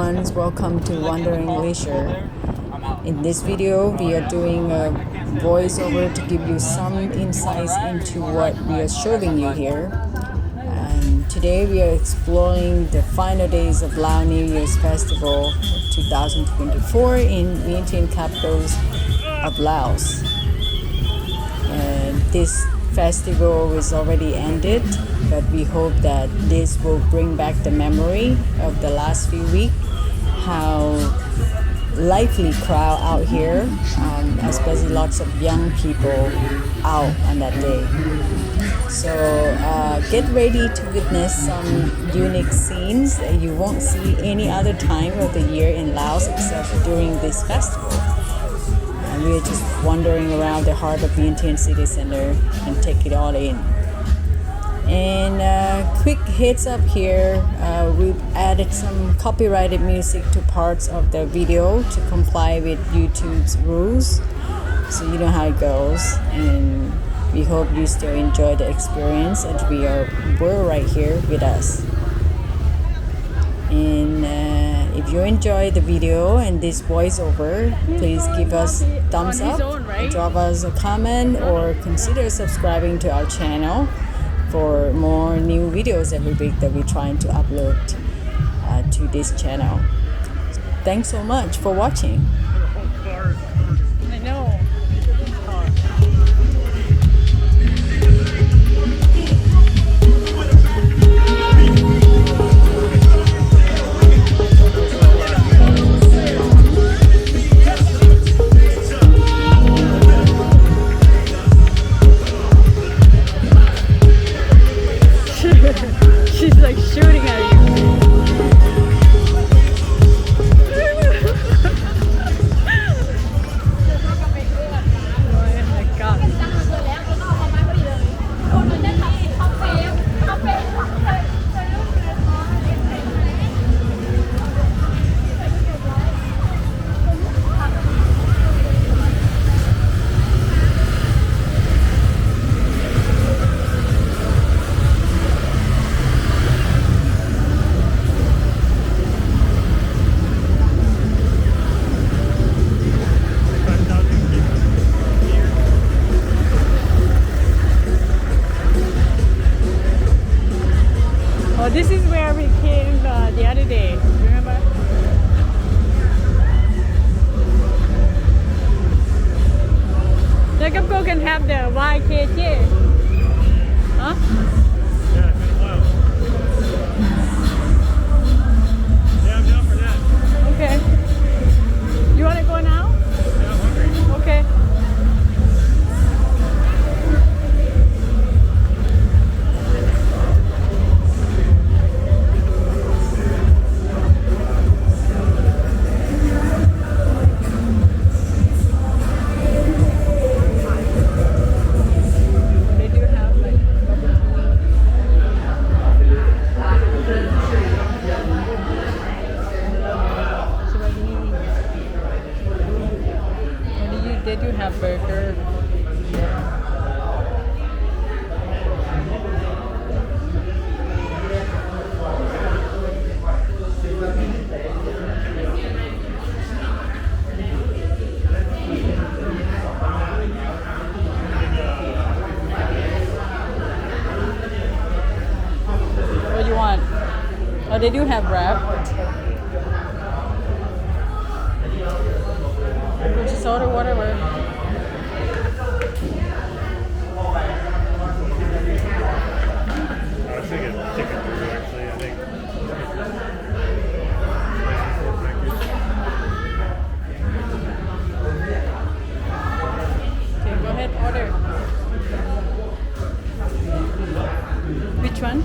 everyone, welcome to Wandering Leisure. In this video, we are doing a voiceover to give you some insights into what we are showing you here. And today we are exploring the final days of Lao New Year's Festival 2024 in Vientiane capitals of Laos. And this festival is already ended, but we hope that this will bring back the memory of the last few weeks, how lively crowd out here, especially lots of young people out on that day. So get ready to witness some unique scenes that you won't see any other time of the year in Laos except during this festival. We're just wandering around the heart of Vientiane city center and take it all in. And quick heads up here, we've added some copyrighted music to parts of the video to comply with YouTube's rules, so you know how it goes. And we hope you still enjoy the experience as we're right here with us. And if you enjoy the video and this voiceover, please give us thumbs up, drop us a comment, or consider subscribing to our channel for more new videos every week that we're trying to upload to this channel. Thanks so much for watching. I know. She's like shooting at you. Oh my god. Oh, this is where we came the other day, remember? Jacob go can have the YKJ. Huh? Yeah, it's been a while. Yeah, I'm down for that. Okay. You want to go now? Yeah, I'm hungry. Okay. They do have burger. What do you want? Oh, they do have wrap. Just order whatever. I was thinking chicken burger, actually, I think. Okay, go ahead, order. Which one?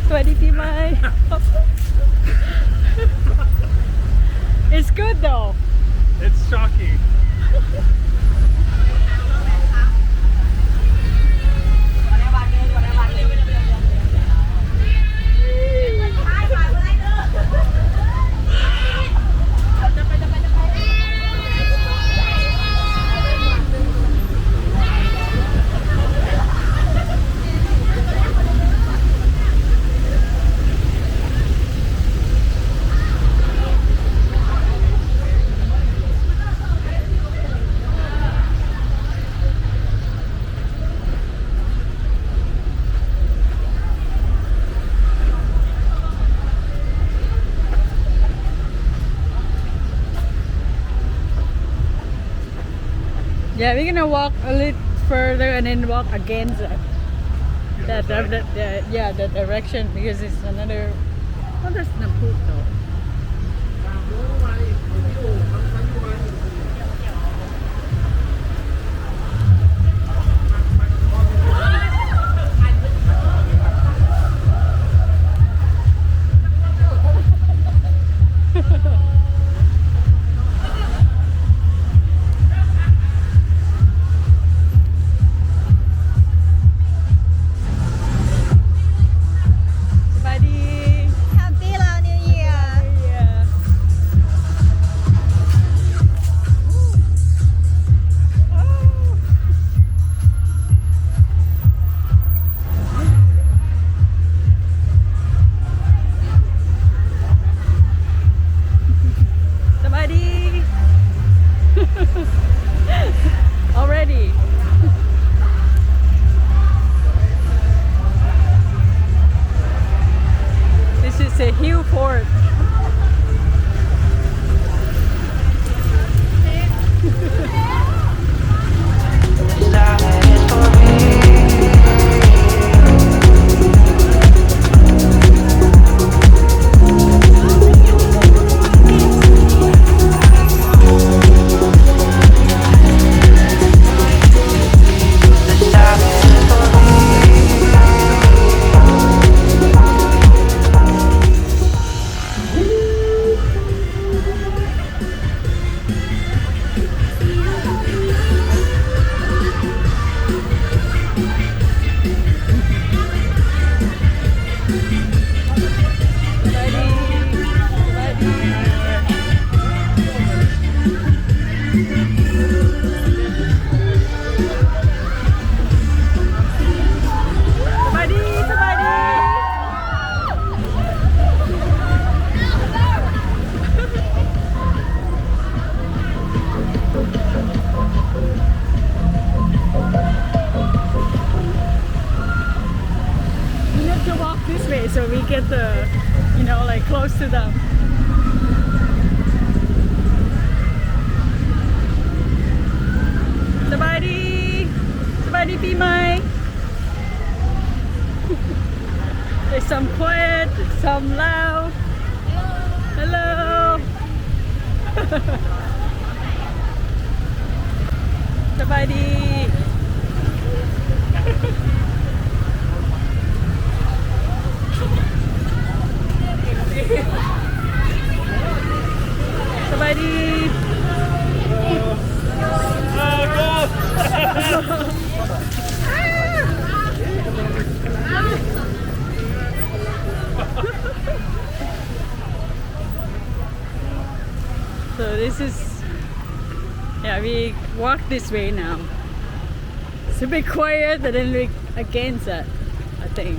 สวัสดีปีใหม่ It's good though. It's shocking. Yeah, we're gonna walk a little further and then walk against the direction because it's another. Oh, that's not food though. Happy Lao New Year. Yeah. Somebody already. This is a hill fort. We need to walk this way so we get the, like close to them. Somebody be my. There's some quiet, some loud. Hello. Somebody. Somebody. So this is, we walk this way now. It's a bit quiet and then we against that, I think.